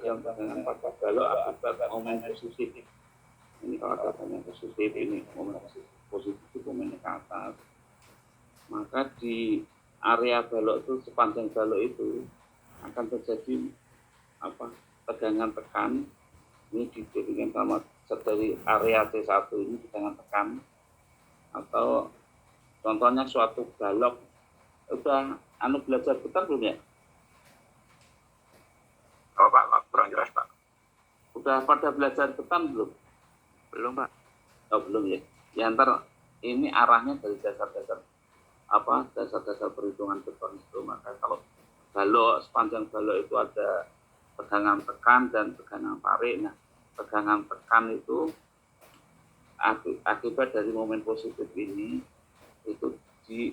yang dengan pada balok akibat momen positif. Ini kalau ada momen positif, ini momen positif itu momennya ke atas. Maka di area balok itu, sepanjang balok itu akan terjadi tegangan tekan. Ini diberikan sama dari area C1 ini tegangan tekan, atau contohnya suatu balok. Udah belajar betul belum ya? Oh Pak, kurang jelas Pak. Udah pada belajar beton belum? Belum Pak. Oh belum ya. Ya ntar ini arahnya dari dasar-dasar dasar-dasar perhitungan beton itu. Maka kalau balok, sepanjang balok itu ada tegangan tekan dan tegangan tarik. Nah, tegangan tekan itu akibat dari momen positif ini itu di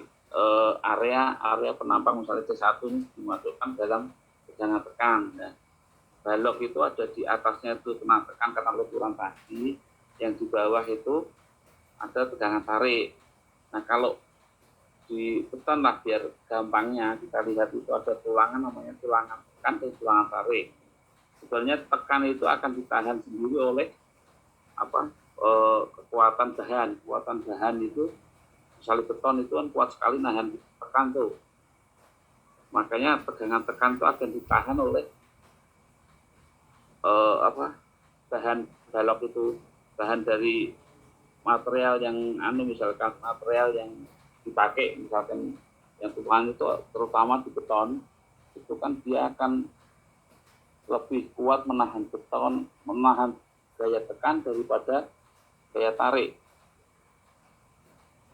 area penampang misalnya C1 ini dimasukkan dalam tegangan tekan. Nah, balok itu ada di atasnya itu kena tekan karena lenturan tadi, yang di bawah itu ada tegangan tarik. Nah, kalau di beton lah biar gampangnya kita lihat itu ada tulangan namanya tulangan tekan dan tulangan tarik. Sebenarnya tekan itu akan ditahan sendiri oleh kekuatan bahan. Kekuatan bahan itu misalnya beton itu kan kuat sekali nahan tekan tuh. Makanya tegangan tekan itu akan ditahan oleh bahan balok itu, bahan dari material yang misalkan material yang dipakai, misalkan yang tulangan itu terutama di beton itu kan dia akan lebih kuat menahan beton, menahan gaya tekan daripada gaya tarik.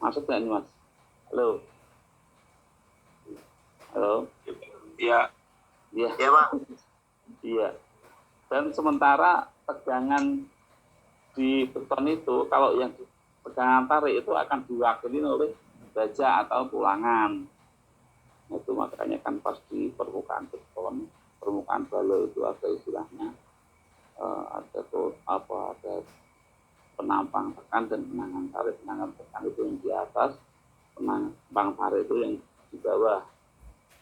Masuk nggak ini Mas? Halo? Iya. Iya. Iya Pak. Iya. Dan sementara tegangan di beton itu, kalau yang tegangan tarik itu akan diwakili oleh baja atau tulangan. Itu makanya kan pas di permukaan beton, permukaan balok itu ada istilahnya ada penampang tekan dan penangan tarik. Penangan tekan itu yang di atas, penampang tarik itu yang di bawah.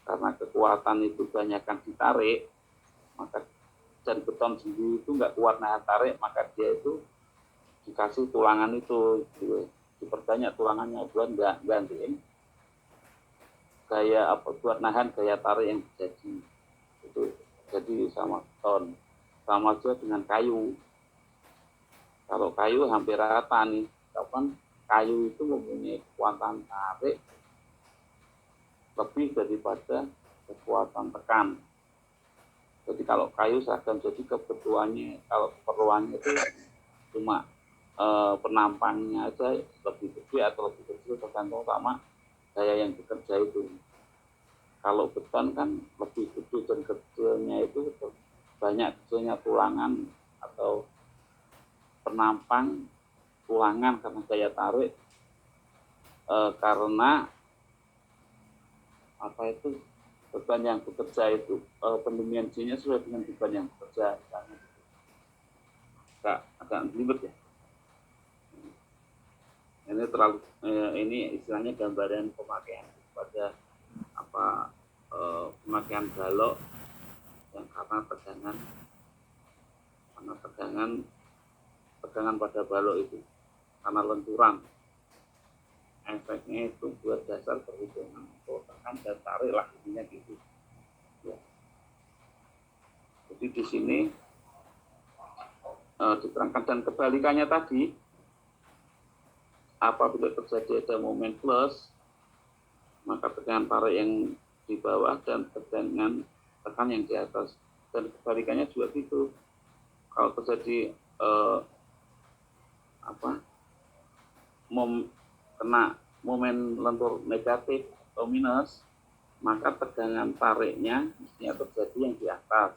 Karena kekuatan itu banyakkan ditarik, maka dan beton sendiri itu nggak kuat nahan tarik, maka dia itu dikasih tulangan itu, diperbanyak tulangannya buat nggak gantiin gaya buat nahan gaya tarik yang terjadi. Itu jadi sama beton, sama aja dengan kayu. Kalau kayu hampir rata nih, kapan kayu itu mempunyai kekuatan tarik lebih daripada kekuatan tekan. Jadi kalau kayu seragam, jadi kebutuhannya, kalau keperluannya itu cuma penampangnya aja lebih gede atau lebih kecil tergantung sama gaya yang bekerja itu. Kalau beton kan lebih gede dan kecilnya itu banyak kecilnya tulangan atau penampang tulangan karena gaya tarik, karena beban yang bekerja itu pendimensinya sesuai dengan beban yang bekerja, misalnya agak ribet ya. Ini istilahnya gambaran pemakaian pada pemakaian balok yang karena tegangan pada balok itu karena lenturan. Efeknya itu buat dasar perhitungan tekan dan tarik lah, intinya gitu ya. Jadi di sini diterangkan, dan kebalikannya tadi, apabila terjadi ada momen plus, maka tegangan tarik yang di bawah dan tegangan tekan yang di atas. Dan kebalikannya juga gitu, kalau terjadi kena momen lentur negatif atau minus, maka tegangan tariknya mestinya terjadi yang di atas,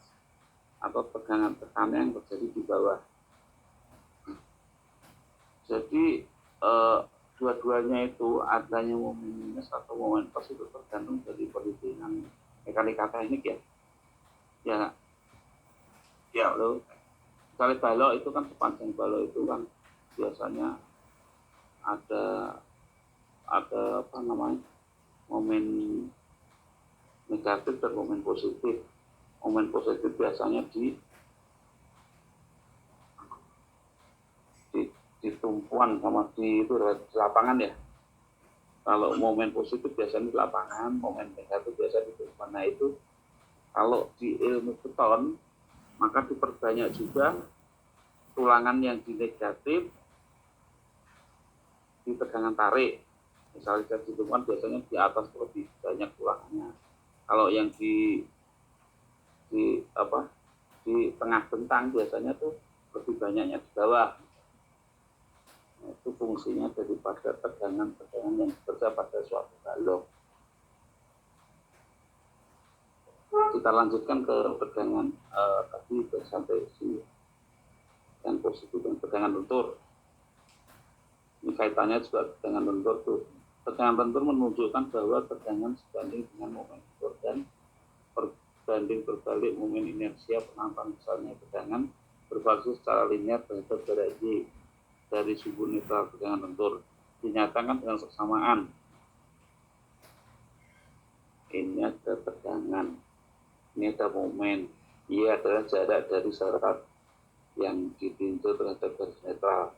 atau tegangan tekannya yang terjadi di bawah. Jadi dua-duanya itu adanya momen minus atau momen plus itu tergantung dari perhitungan mekanika teknik ya. Ya, lo misalnya balok itu kan, sepanjang balok itu kan biasanya ada momen negatif dan momen positif. Momen positif biasanya di di tumpuan sama di itu di lapangan ya. Kalau momen positif biasanya di lapangan, momen negatif biasanya di tumpuan. Nah itu kalau di ilmu beton maka diperbanyak juga tulangan yang di negatif di tegangan tarik. Misalnya di tumpuan biasanya di atas lebih banyak tulangannya. Kalau yang di tengah bentang biasanya tuh lebih banyaknya di bawah. Nah, itu fungsinya daripada tegangan-tegangan yang bekerja pada suatu balok. Kita lanjutkan ke tegangan tadi sampai si yang positif dan tegangan lentur. Ini kaitannya juga tegangan lentur tuh. Tegangan lentur menunjukkan bahwa tegangan sebanding dengan momen lentur dan berbanding berbalik momen inersia penantang. Misalnya tegangan berbasis secara linear terhadap jarak Y dari sumbu netral tegangan lentur dinyatakan dengan persamaan. Ini ada tegangan, ini ada momen, Y adalah jarak dari syarat yang ditinjau terhadap garis netral.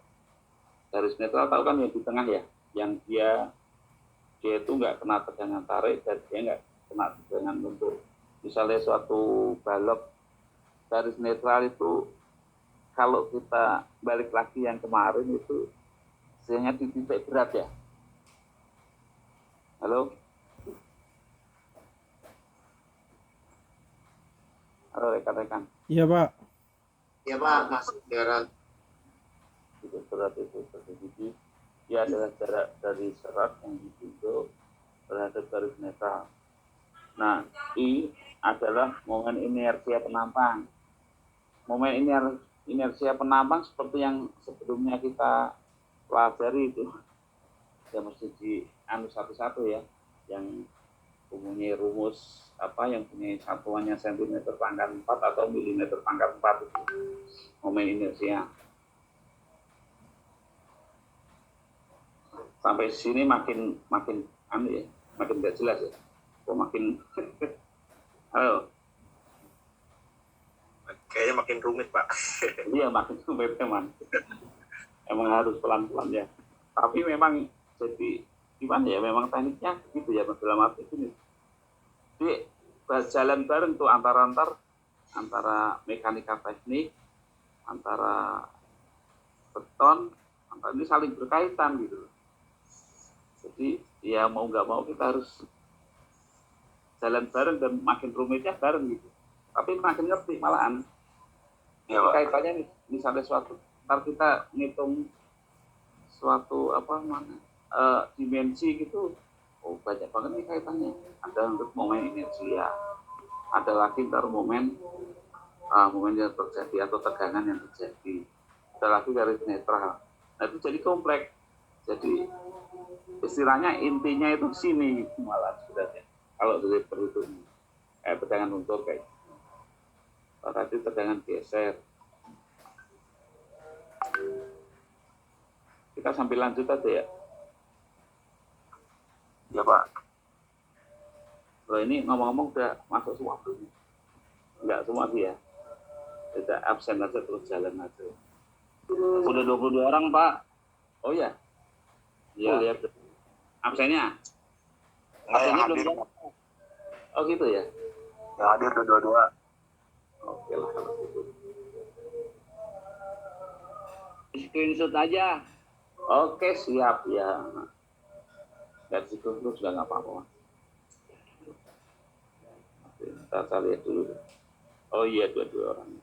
Garis netral tahu kan yang di tengah ya, yang dia itu nggak kena tegangan tarik dan dia nggak kena tegangan lentur. Misalnya suatu balok garis netral itu kalau kita balik lagi yang kemarin itu hasilnya di titik berat ya. Halo? Halo rekan-rekan. Iya Pak. Iya Pak, masuk darat. Titik berat itu terjadi dia adalah jarak dari serat yang ditinjau terhadap garis netral. Nah, I adalah momen inersia penampang. Momen inersia penampang seperti yang sebelumnya kita pelajari itu ya mesti di satu-satu ya, yang mempunyai rumus yang punya satuannya sentimeter pangkat 4 atau milimeter pangkat 4 itu momen inersia. Sampai sini makin ya, makin tidak jelas ya. Makin halo. Kayaknya makin rumit, Pak. Iya, makin rumit teman. Emang harus pelan-pelan ya. Tapi memang jadi gimana ya, memang tekniknya gitu ya, dalam arti ini. Jadi jalan bareng tuh antara mekanika teknik, antara beton, antara ini saling berkaitan gitu. Jadi ya mau nggak mau kita harus jalan bareng dan makin rumitnya bareng gitu. Tapi makin ngerti malahan. Ya, kaitannya misalnya ntar kita ngitung suatu dimensi gitu, banyak banget nih kaitannya. Ada untuk momen inersia, ada lagi ntar momen yang terjadi atau tegangan yang terjadi, ada lagi garis netral. Nah itu jadi kompleks. Jadi istilahnya intinya itu sini malah sebenarnya. Kalau dari perhitungan tegangan luntur kayak tadi tegangan geser. Kita sambil lanjut aja ya. Ya Pak. Kalau ini ngomong-ngomong udah masuk semua belum? Enggak semua sih ya. Kita absen aja terus jalan aja. Udah 22 orang Pak. Oh ya. Iya lihat. Absennya? Absennya belum ya? Oh gitu ya. Yang hadir dua-dua. Oke lah kalau gitu. Screenshot aja. Oke siap ya. Dari situ terus sudah nggak apa-apa. Kita lihat dulu. Oh iya dua-dua orang.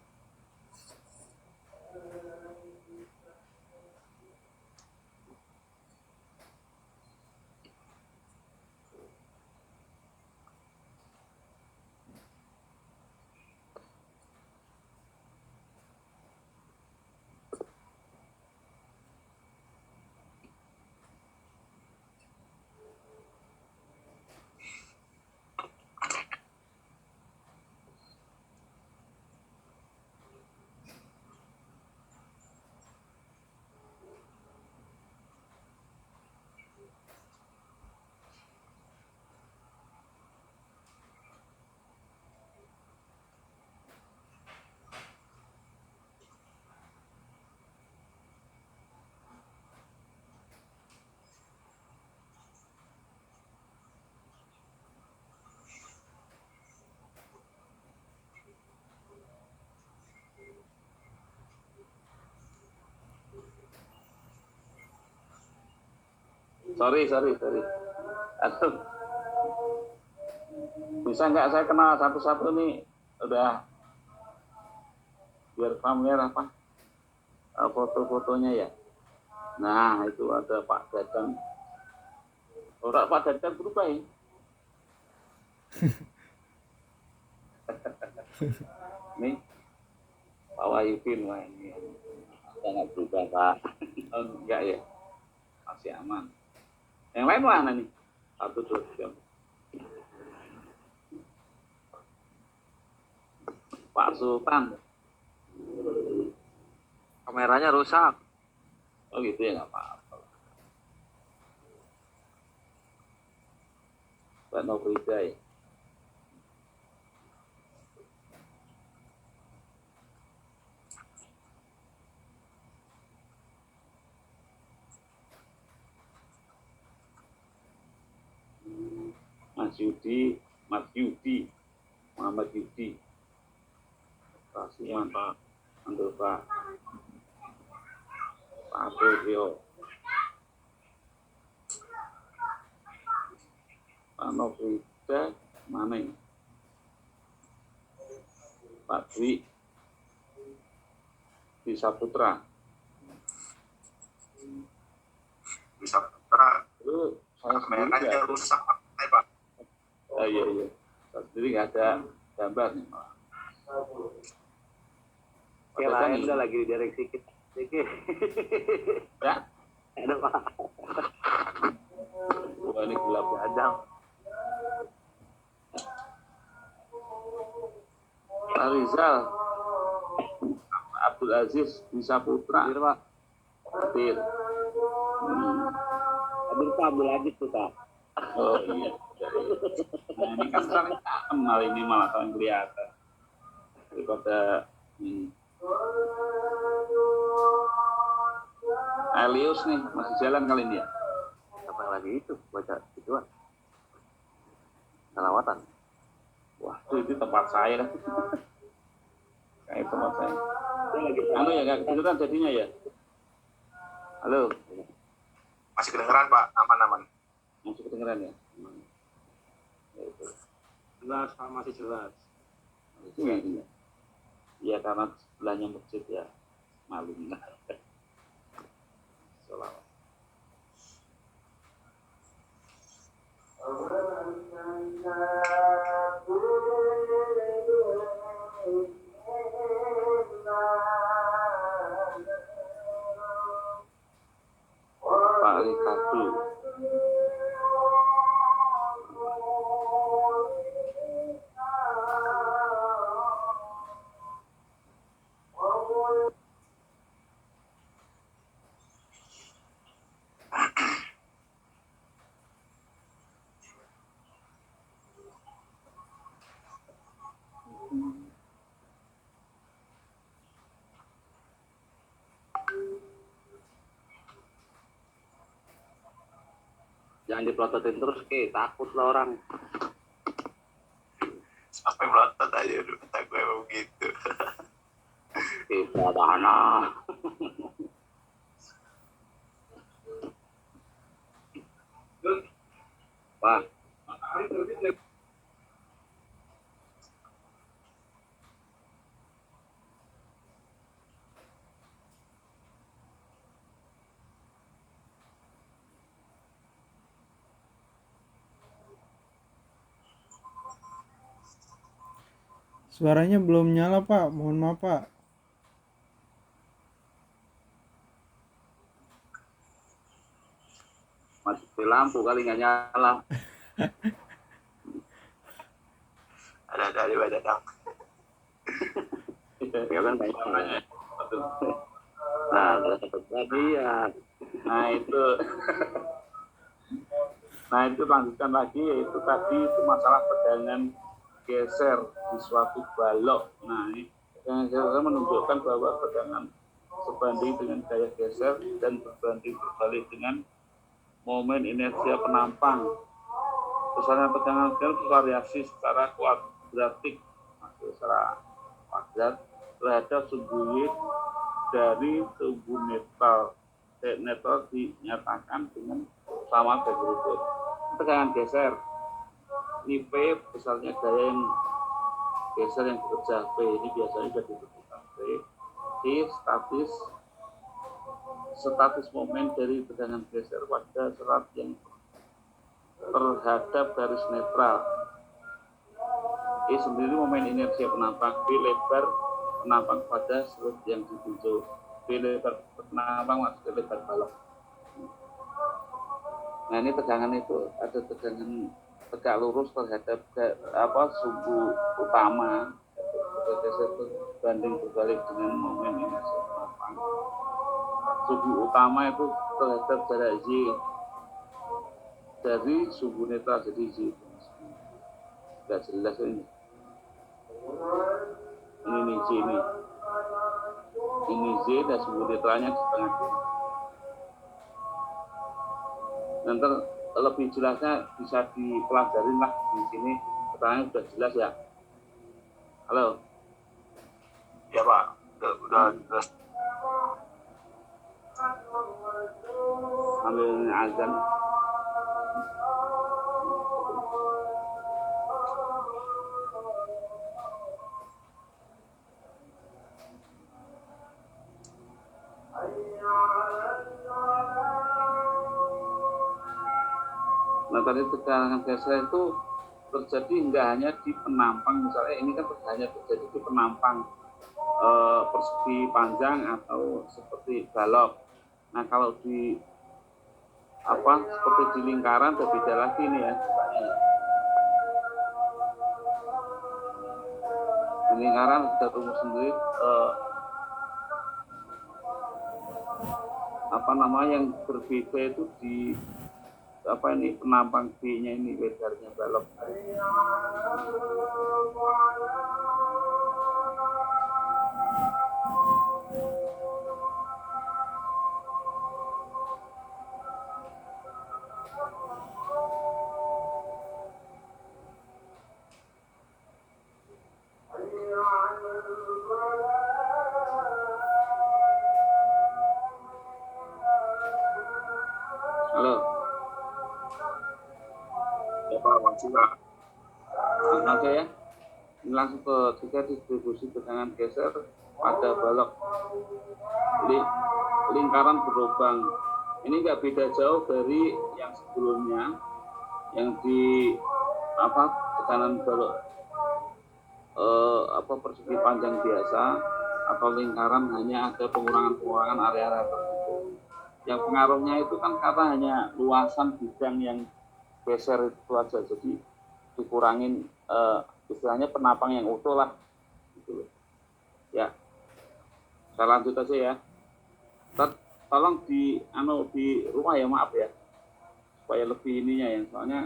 Sorry. Aduh. Bisa nggak saya kenal satu-satu nih? Udah biar familiar apa? Foto-fotonya ya. Nah, itu ada Pak Dadang. Orang Pak Dadang berubah ya? Nih, Pak Wahyudin, wah ini nggak berubah Pak. Oh, enggak ya, masih aman. Yang lain mana nih? 1 2 3. Pak Sultan. Kameranya rusak. Oh gitu ya, nggak apa-apa. Pak Novrida ya. Mas Yudi, Muhammad Yudi. Kasihan Pak, untuk Pak Abel, Pak Novrida, mana ini? Pak Dwi, Bisa Putra. Bisa putra. Itu saya sendiri Kameranya nggak, rusak, Pak. iya. Saya sendiri nggak ada gambar nih. Ya lain udah lagi direksi kita. Ya, Ada Pak. wah ini gelap ya. Dadang. Pak Rizal, Abdul Aziz, Bisa Putra. Hadir Pak. Hadir. Hadir Pak Abdul Aziz tuh Pak. Oh iya. Nah, ini kan saling kenal ini malah saling kelihatan. Daripada ini. Elius nih masih jalan kali ini ya. Apa yang lagi itu? Baca ituan. Salawatan. Wah, itu tempat saya kan. Kayak tempat saya. Anu ya, nggak kedengeran jadinya ya. Halo, Masih kedengeran, Pak. Aman-aman. masih kedengeran ya? Ya, itu. Jelas Pak, masih jelas. Itu ya. Iya karena sebelahnya masjid ya, malum. Salawat. Pak Ricardo. Jangan diprototin terus, takut lah orang. Sampai melotot aja, udah kata gue emang begitu. Pradana. Pak, Suaranya belum nyala Pak, mohon maaf Pak. Mati lampu kali nggak nyala. Ada dari Dadang. ya kan banyak. Namanya. Nah, kalau tetap tadi ya. Nah itu, nah itu lanjutkan lagi yaitu tadi itu masalah pegangan geser di suatu balok. Nah ini pegangan geser menunjukkan bahwa pegangan sebanding dengan gaya geser dan berbanding berbalik dengan momen inersia penampang. Besaran pegangan geser bervariasi secara kuadratik, secara kuadrat terhadap sumbu Y dari sumbu netral netral dinyatakan dengan sama dan berikut. Tegangan geser. Ini P besarnya gaya yang geser yang bekerja. P ini biasanya sudah ditentukan P. T status momen dari tegangan geser pada serat yang terhadap garis netral. E sendiri momen inersia penampang. B lebar penampang pada serat yang ditunjuk. B lebar penampang maksudnya lebar balok. Nah ini tegangan itu ada tegangan tegak lurus terhadap sumbu utama geser banding berbalik dengan momen inersia penampang. Sumbu utama itu terhadap jarak Z dari sumbu netral, jadi Z tidak jelas ini nih Z ini Z dan sumbu netralnya di tengah. Nanti lebih jelasnya bisa dipelajarin lah di sini, keterangannya sudah jelas ya. Halo. Ya Pak, udah jelas. Sambil azan. Nah tadi tegangan geser itu terjadi enggak hanya di penampang, misalnya ini kan hanya terjadi di penampang persegi panjang atau seperti balok. Nah kalau di seperti di lingkaran berbeda lagi nih ya. Di lingkaran sudah rumus sendiri yang berbeda itu di penampang B-nya ini lebarnya balok. Halo. Ya Pak, masih Pak. Oke ya. Ini langsung ke tiga distribusi tegangan geser pada balok lingkaran berlubang. Ini nggak beda jauh dari yang sebelumnya, yang di tekanan balok persegi panjang biasa atau lingkaran hanya ada pengurangan area-area tertentu. Yang pengaruhnya itu kan karena hanya luasan bidang yang geser itu aja, jadi dikurangin istilahnya penampang yang utuh lah gitu. Ya saya lanjut aja ya. Tolong di rumah ya, maaf ya, supaya lebih ininya ya, soalnya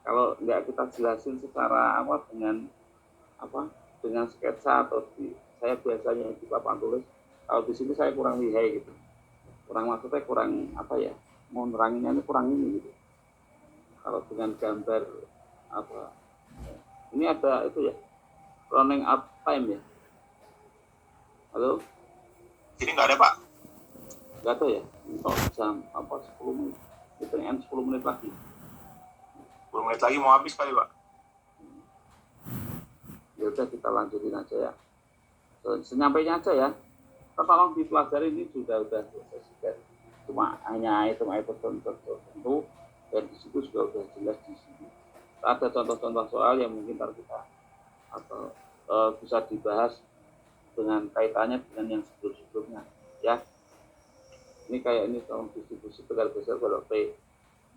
kalau nggak kita jelasin secara dengan sketsa atau saya biasanya di papan tulis, kalau di sini saya kurang lihai gitu, maksudnya kurang mau neranginnya ini kurang ini gitu. Kalau dengan gambar ini ada itu ya, running up time ya. Halo? Sini nggak ada Pak. Nggak ada ya? Jam 10 menit, hitungnya 10 menit lagi. 10 menit lagi mau habis kali Pak. Ya udah kita lanjutin aja ya. Senyampainya aja ya. Tolong dipelajari, ini sudah selesai. Cuma hanya item-item tertentu dan di situ juga sudah jelas di sini. Ada contoh-contoh soal yang mungkin kita bisa dibahas dengan kaitannya dengan yang sebelumnya ya. Ini kayak ini tolong distribusi tegangan geser balok P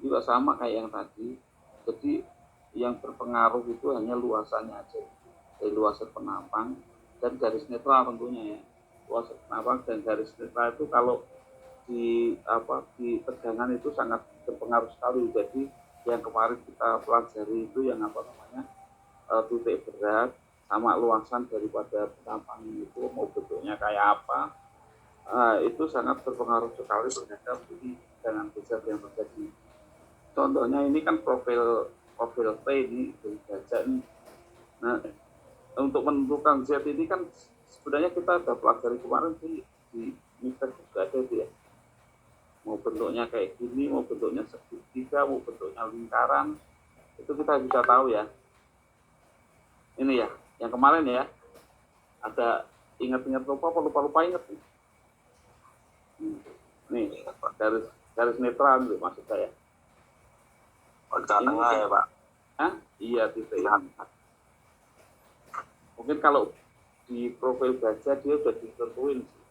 juga sama kayak yang tadi. Jadi yang berpengaruh itu hanya luasannya aja, dari luasan penampang dan garis netral tentunya ya. Luasan penampang dan garis netral itu kalau di tegangan itu sangat berpengaruh sekali. Jadi yang kemarin kita pelajari itu yang titik berat sama luasan daripada penampang itu mau bentuknya kayak apa, itu sangat berpengaruh sekali terhadap tegangan geser yang terjadi. Contohnya ini kan profil P ini dari baja ini. Nah, untuk menentukan Z ini kan sebenarnya kita sudah pelajari kemarin di mistake juga ada itu ya. Mau bentuknya kayak gini, mau bentuknya segitiga, mau bentuknya lingkaran, itu kita bisa tahu ya. Ini ya, yang kemarin ya, ada ingat-ingat lupa apa lupa-lupa ingat nih. Nih, garis netral nih maksud saya. Oh, di tengah ya Pak. Hah? Iya, titik. Mungkin kalau di profil baca dia udah ditentuin sih.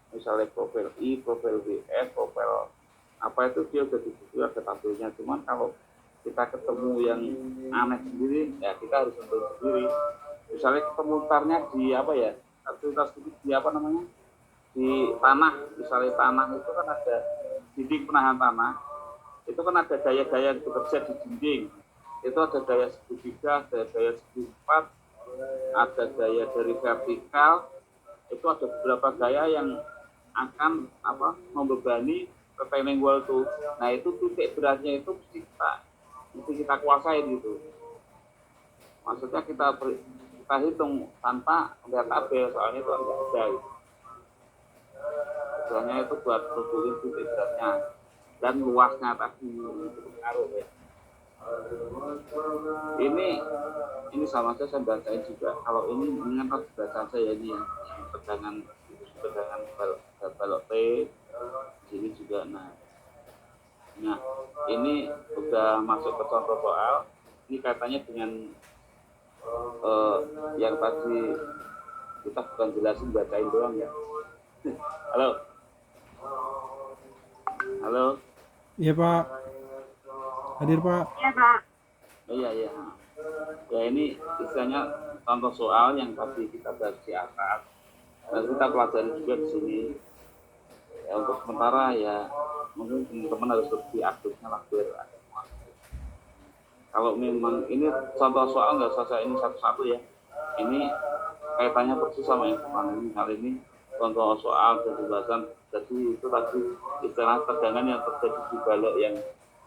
Misalnya profil I, profil WS, profil apa itu dia udah ditentuin ada tabelnya. Cuman kalau kita ketemu yang aneh sendiri, ya kita harus tentuin sendiri. Misalnya ketemu tarnya di apa ya? Aktivitas di apa namanya? Di tanah, misalnya tanah itu kan ada dinding penahan tanah. Itu kan ada gaya-gaya yang bekerja di dinding. Itu ada gaya segitiga, ada gaya segi empat, ada gaya dari vertikal. Itu ada beberapa gaya yang akan membebani retaining wall itu. Nah itu titik beratnya itu mesti kita kuasai gitu. Maksudnya kita hitung tanpa lihat tabel, soalnya itu enggak ada. Soalnya itu buat tentuin titik beratnya dan luasnya tadi itu pengaruh ya. Ini sama saya bacain juga. Kalau ini kan bacaan saya ini yang pegangan balok T, sini juga. Nah ini udah masuk ke contoh soal. Ini kaitannya dengan yang tadi kita bukan jelasin, bacain doang ya. Halo. Iya Pak. Hadir Pak. Iya Pak. Iya. Ya ini istilahnya contoh soal yang tadi kita bahas di atas. Dan kita pelajari juga di sini. Ya untuk sementara ya mungkin teman-teman harus lebih aktifnya lah biar ada. Kalau memang ini contoh soal nggak usah ini satu-satu ya. Ini kaitannya persis sama yang kemarin. Kali ini contoh soal dan pembahasan. Jadi itu tadi istilah tegangan yang terjadi di balok yang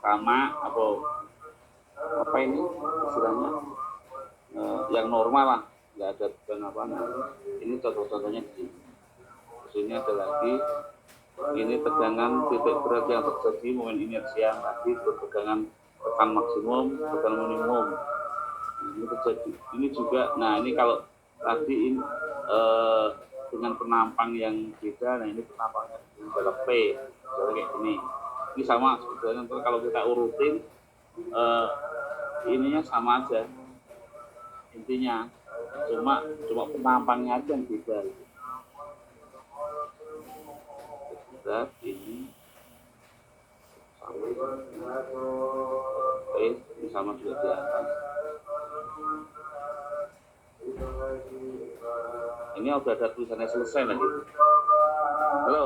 sama atau apa ini istilahnya yang normal lah, nggak ada beban apa. Ini contoh-contohnya di sini ada lagi. Ini tegangan titik berat yang terjadi momen inersia tadi, tegangan tekan maksimum, tekan minimum. Ini terjadi. Ini juga. Nah ini kalau tadi ini dengan penampang yang beda. Nah ini penampangnya di balok P, jadi kayak gini. Ini sama sebetulnya kalau kita urutin ininya sama aja intinya, cuma penampangnya aja yang beda. Berat ini sama juga di atas. Ini udah ada tulisannya selesai lagi. Halo.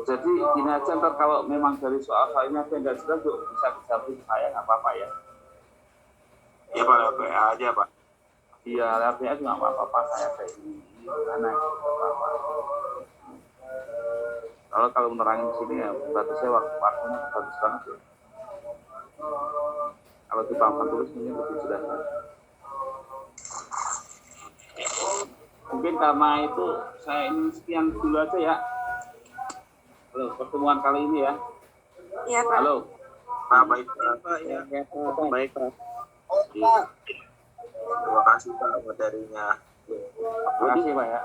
Jadi ini aja, ntar kalau memang dari soal ini ada yang nggak jelas bisa dijawabin saya, nggak apa-apa ya. Iya Pak, PA aja Pak. Iya, LPA juga nggak apa-apa, saya kayak ini karena apa-apa. Kalau menerangin di sini ya berarti saya waktunya bagus banget ya. Kalau di papan tulis ini lebih jelas. Mungkin karena itu saya ini sekian dulu aja ya. Halo, pertemuan kali ini ya. Iya Pak. Halo. Nah, baik Pak. Ya, baik Pak. Terima kasih Pak materinya. Terima kasih Pak ya.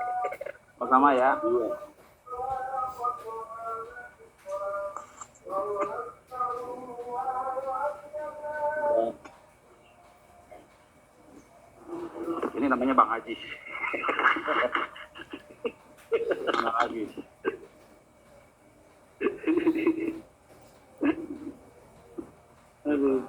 Bersama ya. Iya. Ini namanya Bang Haji. Bang Haji. Aduh.